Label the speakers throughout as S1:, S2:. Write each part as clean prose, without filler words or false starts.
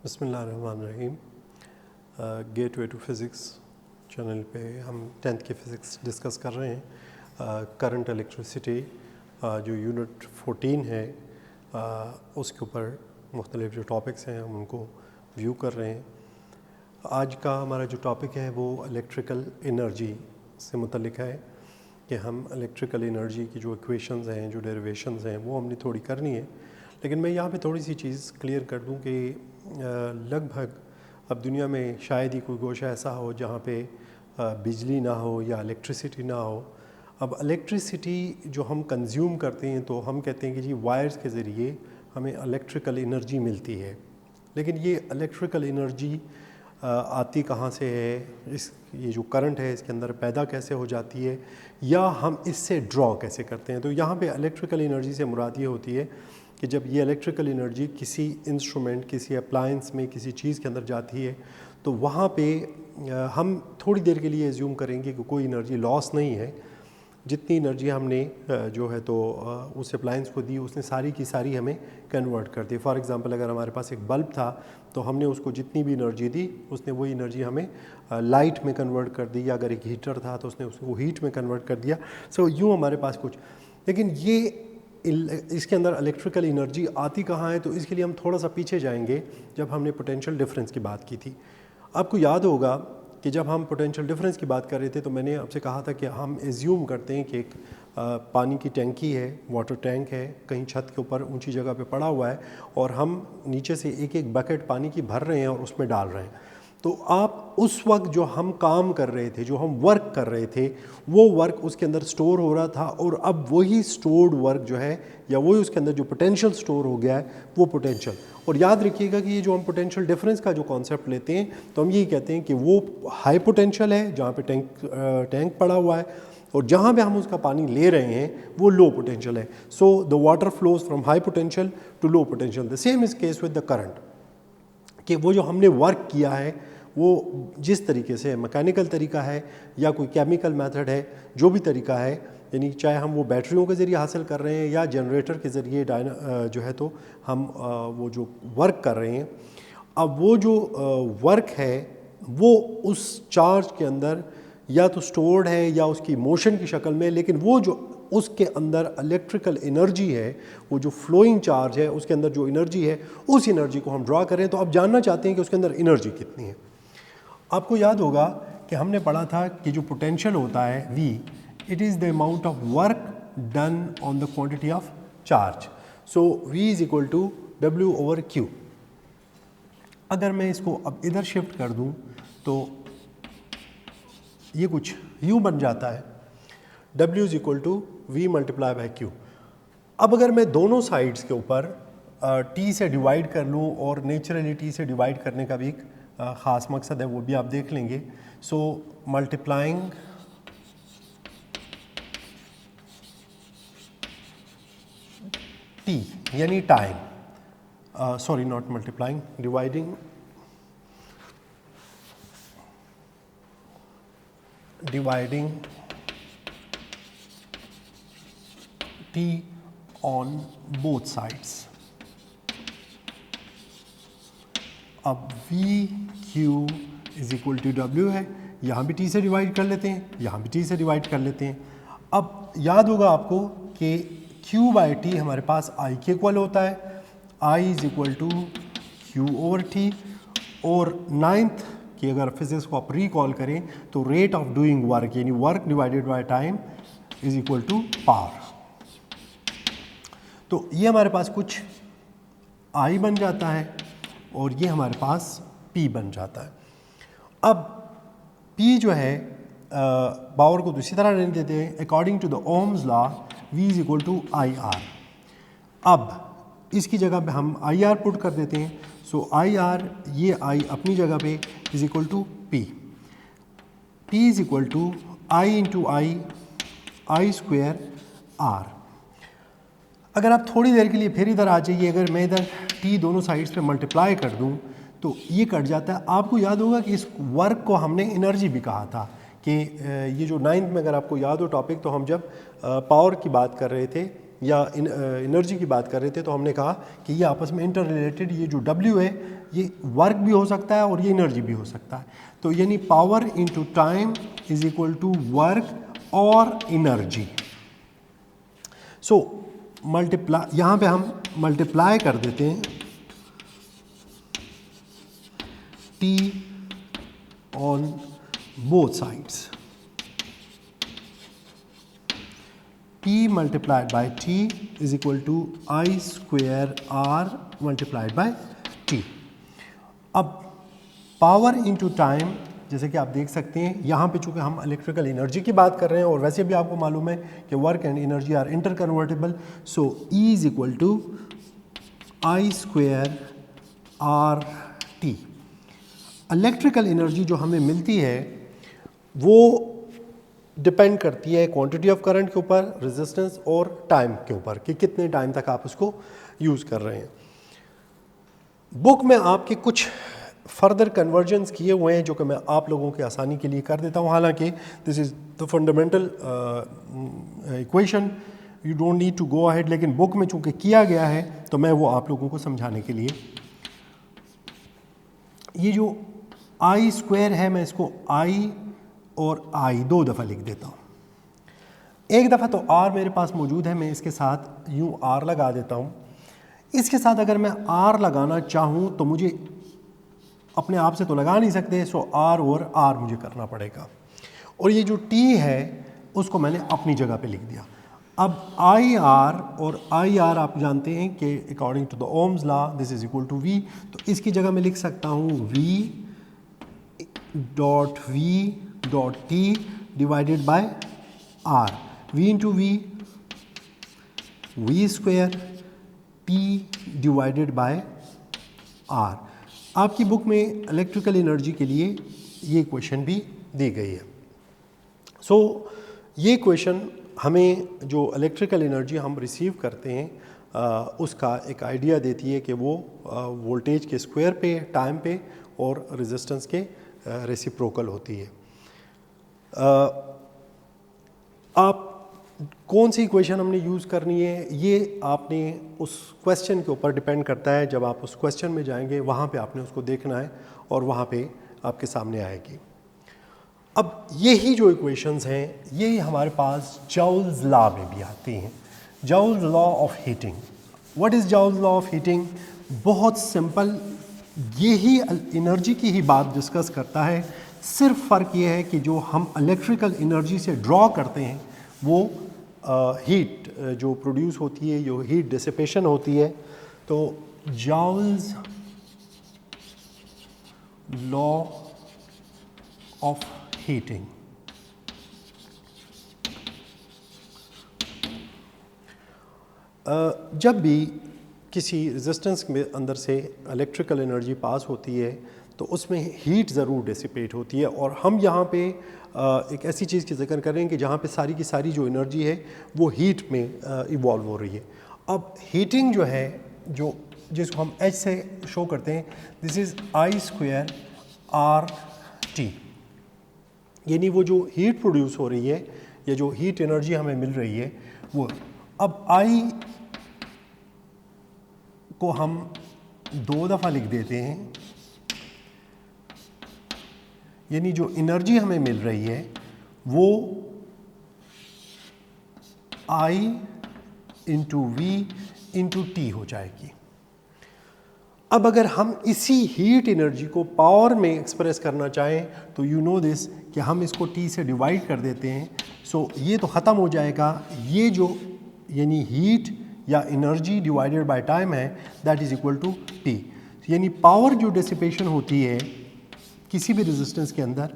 S1: बिस्मिल्लाहिर्रहमानिर्रहीम। Gateway to physics channel पे हम 10th की फ़िज़िक्स डिस्कस कर रहे हैं। करंट इलेक्ट्रिसिटी जो यूनिट 14 है उसके ऊपर मुख्तलिफ जो टॉपिक्स हैं हम उनको व्यू कर रहे हैं। आज का हमारा जो टॉपिक है वो इलेक्ट्रिकल एनर्जी से मुतल्लिक है कि हम इलेक्ट्रिकल एनर्जी की जो इक्वेशंस हैं, जो डेरिवेशंस हैं, वो हमने थोड़ी करनी है। लेकिन मैं यहाँ पे थोड़ी सी चीज़ क्लियर कर दूँ कि लगभग अब दुनिया में शायद ही कोई गोशा ऐसा हो जहाँ पे बिजली ना हो या इलेक्ट्रिसिटी ना हो। अब इलेक्ट्रिसिटी जो हम कंज्यूम करते हैं तो हम कहते हैं कि जी वायर्स के ज़रिए हमें इलेक्ट्रिकल एनर्जी मिलती है। लेकिन ये इलेक्ट्रिकल एनर्जी आती कहाँ से है, ये जो करंट है इसके अंदर पैदा कैसे हो जाती है या हम इससे ड्रॉ कैसे करते हैं। तो यहाँ पे इलेक्ट्रिकल एनर्जी से मुराद ये होती है कि जब ये इलेक्ट्रिकल एनर्जी किसी इंस्ट्रूमेंट, किसी अप्लायंस में, किसी चीज़ के अंदर जाती है तो वहाँ पे हम थोड़ी देर के लिए एज्यूम करेंगे कि कोई एनर्जी लॉस नहीं है। जितनी एनर्जी हमने जो है तो उस अप्लायंस को दी उसने सारी की सारी हमें कन्वर्ट कर दी। फॉर एग्जांपल अगर हमारे पास एक बल्ब था तो हमने उसको जितनी भी एनर्जी दी उसने वही एनर्जी हमें लाइट में कन्वर्ट कर दी, या अगर एक हीटर था तो उसने उसको हीट में कन्वर्ट कर दिया। सो यूँ हमारे पास कुछ, लेकिन ये इसके अंदर इलेक्ट्रिकल एनर्जी आती कहाँ है, तो इसके लिए हम थोड़ा सा पीछे जाएंगे जब हमने पोटेंशियल डिफरेंस की बात की थी। आपको याद होगा कि जब हम पोटेंशियल डिफरेंस की बात कर रहे थे तो मैंने आपसे कहा था कि हम एज्यूम करते हैं कि एक पानी की टैंकी है, वाटर टैंक है, कहीं छत के ऊपर ऊंची जगह पे पड़ा हुआ है और हम नीचे से एक एक बकेट पानी की भर रहे हैं और उसमें डाल रहे हैं। तो आप उस वक्त जो हम काम कर रहे थे, जो हम वर्क कर रहे थे, वो वर्क उसके अंदर स्टोर हो रहा था और अब वही स्टोर्ड वर्क जो है या वही उसके अंदर जो पोटेंशियल स्टोर हो गया है वो पोटेंशियल। और याद रखिएगा कि ये जो हम पोटेंशियल डिफरेंस का जो कॉन्सेप्ट लेते हैं तो हम यही कहते हैं कि वो हाई पोटेंशियल है जहाँ पे टैंक पड़ा हुआ है, और जहाँ पे हम उसका पानी ले रहे हैं वो लो पोटेंशियल है। So the water flows from high potential to low potential. The same is case with the current, कि वो जो हमने वर्क किया है वो जिस तरीके से मैकेनिकल तरीका है या कोई केमिकल मेथड है, जो भी तरीका है, यानी चाहे हम वो बैटरियों के ज़रिए हासिल कर रहे हैं या जनरेटर के ज़रिए जो है तो हम वो जो वर्क कर रहे हैं, अब वो जो वर्क है वो उस चार्ज के अंदर या तो स्टोर्ड है या उसकी मोशन की शक्ल में, लेकिन वो जो उसके अंदर इलेक्ट्रिकल एनर्जी है, वो जो फ्लोइंग चार्ज है उसके अंदर जो एनर्जी है, उस एनर्जी को हम ड्रॉ करें। तो आप जानना चाहते हैं कि उसके अंदर एनर्जी कितनी है। आपको याद होगा कि हमने पढ़ा था कि जो पोटेंशियल होता है V, it is the amount of work done on the quantity of charge. So V is equal to W/Q। अगर मैं इसको अब इधर शिफ्ट कर दूं तो ये कुछ U बन जाता है, W is equal to V multiply by Q। अब अगर मैं दोनों साइड्स के ऊपर T से डिवाइड कर लूँ, और नेचुरली T से डिवाइड करने का भी एक ख़ास मकसद है, वो भी आप देख लेंगे। सो मल्टीप्लाइंग T यानी time, sorry not multiplying, dividing T on both sides। अब VQ is equal to W है, यहाँ भी T से डिवाइड कर लेते हैं, यहाँ भी T से डिवाइड कर लेते हैं। अब याद होगा आपको कि Q/T हमारे पास I के इक्वल होता है, I is equal to Q/T। और नाइन्थ की अगर फिजिक्स को आप रिकॉल करें तो रेट ऑफ डूइंग वर्क यानी work divided by time is equal to power. तो ये हमारे पास कुछ I बन जाता है और ये हमारे पास P बन जाता है। अब P जो है पावर को दूसरी तरह रहने देते हैं, according to the Ohm's law V is equal to IR। अब इसकी जगह पे हम IR पुट कर देते हैं। सो IR, ये I अपनी जगह पे is equal to P। P is equal to I into I square R। अगर आप थोड़ी देर के लिए फिर इधर आ जाइए, अगर मैं इधर T दोनों साइड्स पे मल्टीप्लाई कर दूं तो ये कट जाता है। आपको याद होगा कि इस वर्क को हमने एनर्जी भी कहा था कि ये जो 9th में अगर आपको याद हो टॉपिक, तो हम जब पावर की बात कर रहे थे या एनर्जी की बात कर रहे थे, तो हमने कहा कि ये आपस में इंटर रिलेटेड, ये जो W है ये वर्क भी हो सकता है और ये एनर्जी भी हो सकता है। तो यानी power into time is equal to work और एनर्जी। सो मल्टीप्लाई, यहाँ पे हम मल्टीप्लाई कर देते हैं T on both sides. P multiplied by T is equal to I square R multiplied by T. अब पावर इंटू टाइम, जैसे कि आप देख सकते हैं यहाँ पे चूँकि हम इलेक्ट्रिकल एनर्जी की बात कर रहे हैं और वैसे भी आपको मालूम है कि work and energy are inter convertible, so E is equal to I square R T. Electrical energy जो हमें मिलती है वो डिपेंड करती है क्वांटिटी ऑफ करंट के ऊपर, रेजिस्टेंस और टाइम के ऊपर कि कितने टाइम तक आप उसको यूज़ कर रहे हैं। बुक में आपके कुछ फर्दर कन्वर्जन्स किए हुए हैं जो कि मैं आप लोगों की आसानी के लिए कर देता हूं। हालांकि this is the fundamental equation, you don't need to go ahead, लेकिन बुक में चूंकि किया गया है तो मैं वो आप लोगों को समझाने के लिए, ये जो आई स्क्वायर है मैं इसको आई और आई दो दफ़ा लिख देता हूँ। एक दफ़ा तो आर मेरे पास मौजूद है, मैं इसके साथ यूँ आर लगा देता हूँ। इसके साथ अगर मैं आर लगाना चाहूँ तो मुझे अपने आप से तो लगा नहीं सकते, सो आर और आर मुझे करना पड़ेगा। और ये जो टी है उसको मैंने अपनी जगह पे लिख दिया। अब आई आर और आई आर आप जानते हैं कि according to the Ohm's law this is equal to V, तो इसकी जगह मैं लिख सकता हूँ V dot T divided by R. V into V square T divided by R. आपकी बुक में इलेक्ट्रिकल एनर्जी के लिए ये क्वेश्चन भी दी गई है। सो ये क्वेश्चन हमें जो इलेक्ट्रिकल एनर्जी हम रिसीव करते हैं उसका एक आइडिया देती है कि वो वोल्टेज के स्क्वायर पे, टाइम पे और रेजिस्टेंस के रेसिप्रोकल होती है। आप कौन सी इक्वेशन हमने यूज़ करनी है ये आपने उस क्वेश्चन के ऊपर डिपेंड करता है। जब आप उस क्वेश्चन में जाएंगे वहाँ पे आपने उसको देखना है और वहाँ पे आपके सामने आएगी। अब यही जो इक्वेशंस हैं यही हमारे पास जॉल्स लॉ में भी आती हैं। Joules law of heating. What is joules law of heating? बहुत सिंपल, यही एनर्जी की ही बात डिस्कस करता है। सिर्फ फ़र्क ये है कि जो हम इलेक्ट्रिकल एनर्जी से ड्रॉ करते हैं वो हीट जो प्रोड्यूस होती है, जो हीट डिसिपेशन होती है, तो जॉल्स लॉ ऑफ हीटिंग। जब भी किसी रेजिस्टेंस के अंदर से इलेक्ट्रिकल एनर्जी पास होती है तो उसमें हीट ज़रूर डिसिपेट होती है। और हम यहाँ पे एक ऐसी चीज़ की जिक्र करें कि जहाँ पे सारी की सारी जो एनर्जी है वो हीट में इवॉल्व हो रही है। अब हीटिंग जो है, जो जिसको हम H से शो करते हैं, this is I square R T. यानी वो जो हीट प्रोड्यूस हो रही है या जो हीट एनर्जी हमें मिल रही है वो। अब आई को हम दो दफ़ा लिख देते हैं, यानी जो एनर्जी हमें मिल रही है वो I into V into T हो जाएगी। अब अगर हम इसी हीट एनर्जी को पावर में एक्सप्रेस करना चाहें तो यू नो दिस कि हम इसको T से डिवाइड कर देते हैं। सो ये तो ख़त्म हो जाएगा। ये जो यानी हीट या एनर्जी डिवाइडेड बाय टाइम है that is equal to T। यानी पावर जो डिसिपेशन होती है किसी भी रेजिस्टेंस के अंदर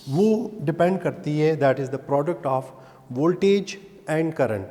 S1: वो डिपेंड करती है, that is the product of voltage and current.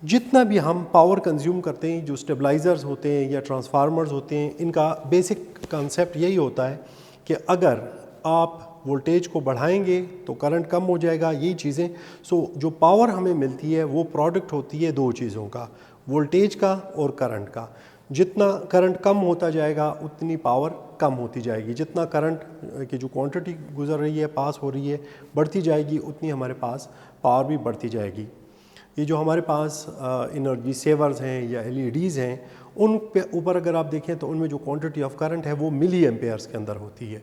S1: जितना भी हम पावर कंज्यूम करते हैं, जो स्टेबलाइजर्स होते हैं या ट्रांसफार्मर्स होते हैं, इनका बेसिक कॉन्सेप्ट यही होता है कि अगर आप वोल्टेज को बढ़ाएंगे तो करंट कम हो जाएगा, यही चीज़ें। सो जो पावर हमें मिलती है वो प्रोडक्ट होती है दो चीज़ों का, वोल्टेज का और करंट का। जितना करंट कम होता जाएगा उतनी पावर कम होती जाएगी। जितना करंट की जो क्वांटिटी गुजर रही है, पास हो रही है, बढ़ती जाएगी, उतनी हमारे पास पावर भी बढ़ती जाएगी। ये जो हमारे पास एनर्जी सेवर्स हैं या LEDs हैं, उन पे ऊपर अगर आप देखें तो उनमें जो क्वांटिटी ऑफ करंट है वो मिली एम्पेयर्स के अंदर होती है।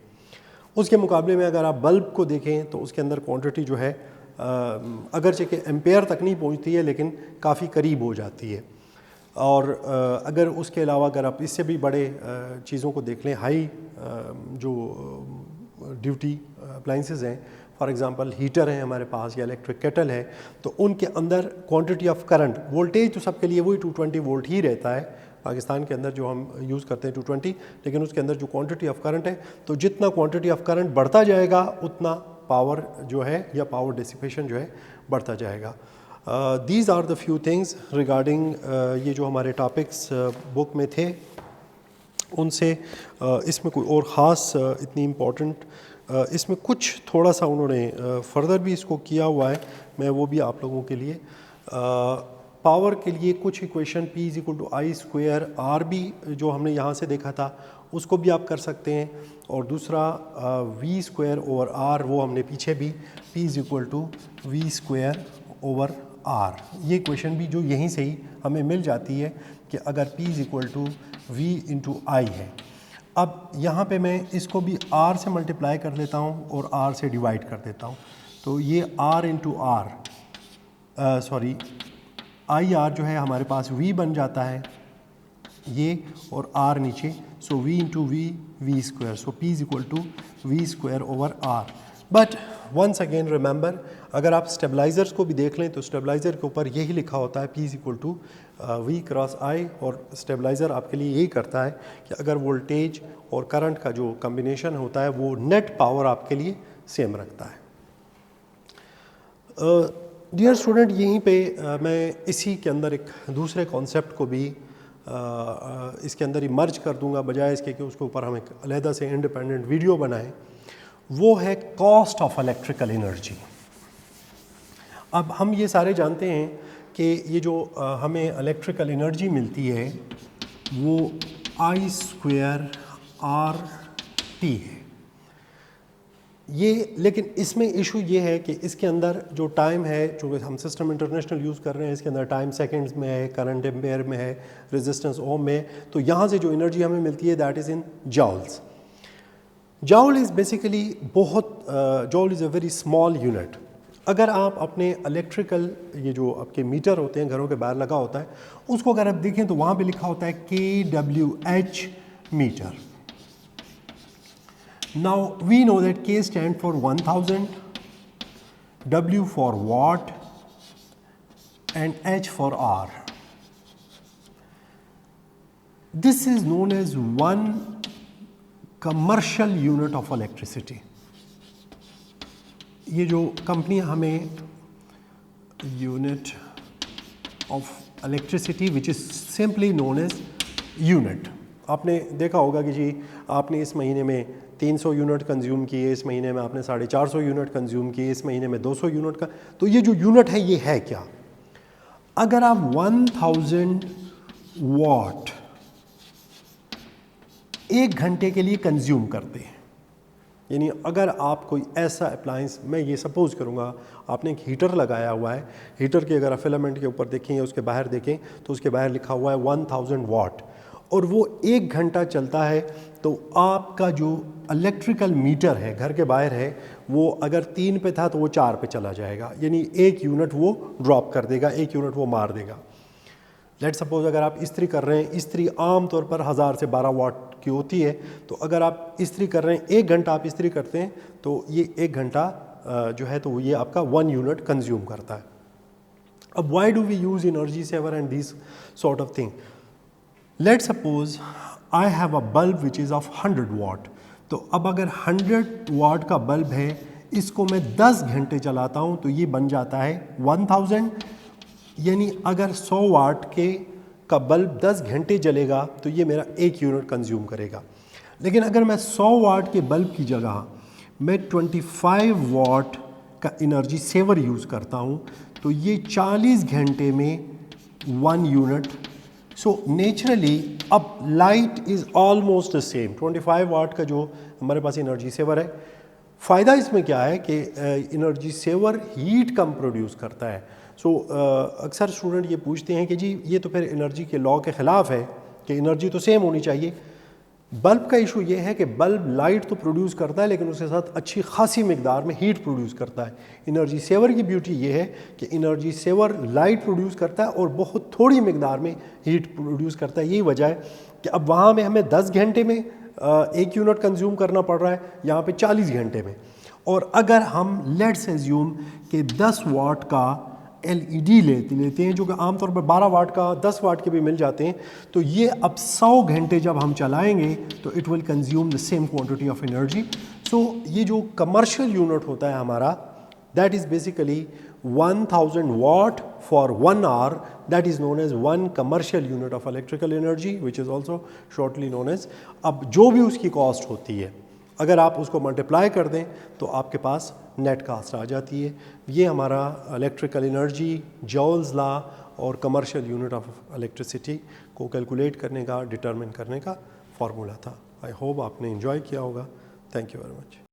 S1: उसके मुकाबले में अगर आप बल्ब को देखें तो उसके अंदर क्वांटिटी जो है अगरचे कि एम्पेयर तक नहीं पहुंचती है लेकिन काफ़ी करीब हो जाती है। और अगर उसके अलावा अगर आप इससे भी बड़े चीज़ों को देख लें, हाई जो ड्यूटी अप्लाइंसेस हैं, फॉर एग्जांपल हीटर है हमारे पास या इलेक्ट्रिक केटल है, तो उनके अंदर क्वांटिटी ऑफ करंट, वोल्टेज तो सबके लिए वही 220 वोल्ट ही रहता है पाकिस्तान के अंदर जो हम यूज़ करते हैं 220, लेकिन उसके अंदर जो क्वांटिटी ऑफ करंट है, तो जितना क्वांटिटी ऑफ करंट बढ़ता जाएगा उतना पावर जो है या पावर डिसिपेशन जो है बढ़ता जाएगा। These are the few things regarding ये जो हमारे टॉपिक्स बुक में थे उनसे इसमें कोई और ख़ास इतनी इम्पोर्टेंट इसमें कुछ थोड़ा सा उन्होंने फर्दर भी इसको किया हुआ है, मैं वो भी आप लोगों के लिए पावर के लिए कुछ इक्वेशन P = I² RB जो हमने यहाँ से देखा था उसको भी आप कर सकते हैं, और दूसरा V² R वो हमने पीछे भी P = V² R, ये इक्वेशन भी जो यहीं से ही हमें मिल जाती है कि अगर P = V × I है। अब यहाँ पे मैं इसको भी R से मल्टीप्लाई कर लेता हूँ और R से डिवाइड कर देता हूँ, तो ये R × R सॉरी IR जो है हमारे पास V बन जाता है ये, और R नीचे, so V × V V², so P = V² R। But once again remember, अगर आप स्टेबलाइज़र्स को भी देख लें तो स्टेबलाइज़र के ऊपर यही लिखा होता है P = V × I, और स्टेबलाइज़र आपके लिए यही करता है कि अगर वोल्टेज और करंट का जो कम्बिनेशन होता है वो नेट पावर आपके लिए सेम रखता है। डियर स्टूडेंट, यहीं पे मैं इसी के अंदर एक दूसरे कॉन्सेप्ट को भी इसके अंदर ही मर्ज कर दूंगा, बजाय इसके कि उसके ऊपर हम एक अलहदा से इंडिपेंडेंट वीडियो बनाएं। वो है कॉस्ट ऑफ इलेक्ट्रिकल एनर्जी। अब हम ये सारे जानते हैं कि ये जो हमें इलेक्ट्रिकल एनर्जी मिलती है वो I² RT है ये, लेकिन इसमें इशू ये है कि इसके अंदर जो टाइम है, जो हम सिस्टम इंटरनेशनल यूज़ कर रहे हैं, इसके अंदर टाइम सेकंड्स में है, करंट एम्पेयर में है, रेजिस्टेंस ओम में, तो यहाँ से जो एनर्जी हमें मिलती है that is in joules. जॉल is basically जॉल is a very small unit. अगर आप अपने इलेक्ट्रिकल ये जो आपके मीटर होते हैं घरों के बाहर लगा होता है, उसको अगर आप देखें तो वहाँ पे लिखा होता है kWh meter. Now we know that K stand for 1000, W for watt and H for R. This is known as one commercial unit of electricity. ये जो कंपनी हमें unit of electricity which is simply known as unit, आपने देखा होगा कि जी आपने इस महीने में 300 यूनिट कंज्यूम किए, इस महीने में आपने 450 यूनिट कंज्यूम किए, इस महीने में 200 यूनिट का, तो ये जो यूनिट है ये है क्या? अगर आप 1000 वॉट एक घंटे के लिए कंज्यूम करते हैं, यानी अगर आप कोई ऐसा अप्लायंस, मैं ये सपोज करूँगा आपने एक हीटर लगाया हुआ है, हीटर के अगर फिलामेंट के ऊपर देखें या उसके बाहर देखें तो उसके बाहर लिखा हुआ है 1000 वाट, और वो एक घंटा चलता है, तो आपका जो इलेक्ट्रिकल मीटर है घर के बाहर है वो अगर 3 पे था तो वो 4 पे चला जाएगा, यानी 1 यूनिट वो ड्रॉप कर देगा, 1 यूनिट वो मार देगा। लेट सपोज अगर आप इस्त्री कर रहे हैं, इस्त्री आम तौर पर 1000 से 12 वाट की होती है, तो अगर आप इस्त्री कर रहे हैं 1 घंटा आप इस्त्री करते हैं तो ये 1 घंटा जो है तो ये आपका 1 यूनिट कंज्यूम करता है। अब why do we use energy saver and this sort of thing? Let suppose I have a bulb which is of 100 watt, तो अब अगर 100 वाट का बल्ब है, इसको मैं 10 घंटे चलाता हूँ तो ये बन जाता है 1000, यानी अगर 100 वाट का बल्ब 10 घंटे जलेगा तो ये मेरा 1 यूनिट कंज्यूम करेगा। लेकिन अगर मैं 100 वाट के बल्ब की जगह मैं 25 वाट का एनर्जी सेवर यूज़ करता हूँ तो ये 40 घंटे में 1 यूनिट। सो नेचुरली अब light is almost the same. 25 वाट का जो हमारे पास एनर्जी सेवर है, फ़ायदा इसमें क्या है कि एनर्जी सेवर हीट कम प्रोड्यूस करता है। सो अक्सर स्टूडेंट ये पूछते हैं कि जी ये तो फिर एनर्जी के लॉ के ख़िलाफ़ है कि एनर्जी तो सेम होनी चाहिए। बल्ब का इशू ये है कि बल्ब लाइट तो प्रोड्यूस करता है लेकिन उसके साथ अच्छी खासी मिकदार में हीट प्रोड्यूस करता है। एनर्जी सेवर की ब्यूटी ये है कि एनर्जी सेवर लाइट प्रोड्यूस करता है और बहुत थोड़ी मिकदार में हीट प्रोड्यूस करता है। यही वजह है कि अब वहाँ में हमें 10 घंटे में 1 यूनिट कंज्यूम करना पड़ रहा है, यहाँ पे 40 घंटे में। और अगर हम लेट्स एज्यूम कि 10 वाट का LED लेते हैं जो कि आमतौर पर 12 वाट का 10 वाट के भी मिल जाते हैं, तो ये अब 100 घंटे जब हम चलाएंगे तो it will consume the same quantity of energy. So ये जो कमर्शियल यूनिट होता है हमारा, that is basically 1000 watt for 1 hour, that is known as 1 commercial unit of electrical energy which is also shortly known as. अब जो भी उसकी cost होती है अगर आप उसको मल्टीप्लाई कर दें तो आपके पास नेट कास्ट आ जाती है। ये हमारा इलेक्ट्रिकल एनर्जी, जॉल्स लॉ और कमर्शियल यूनिट ऑफ इलेक्ट्रिसिटी को कैलकुलेट करने का, डिटरमिन करने का फार्मूला था। आई होप आपने एंजॉय किया होगा। Thank you very much.